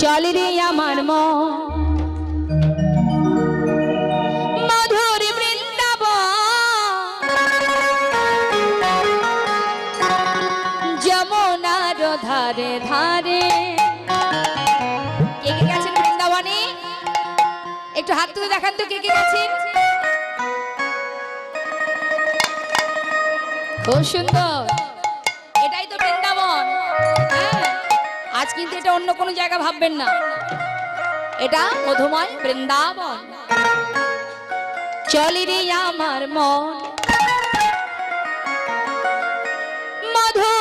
চল রে আমার মন মধুর বৃন্দাবন যমুনার ধারে ধারে। কে কে গেছেন বৃন্দাবনে? একটু হাত তুলে দেখান তো কে কে গেছেন। খুব সুন্দর, এটাই তো বৃন্দাবন। হ্যাঁ, আজ কিন্তু এটা অন্য কোনো জায়গা ভাববেন না, এটা মধুময় বৃন্দাবন। চল রে আমার মন মধু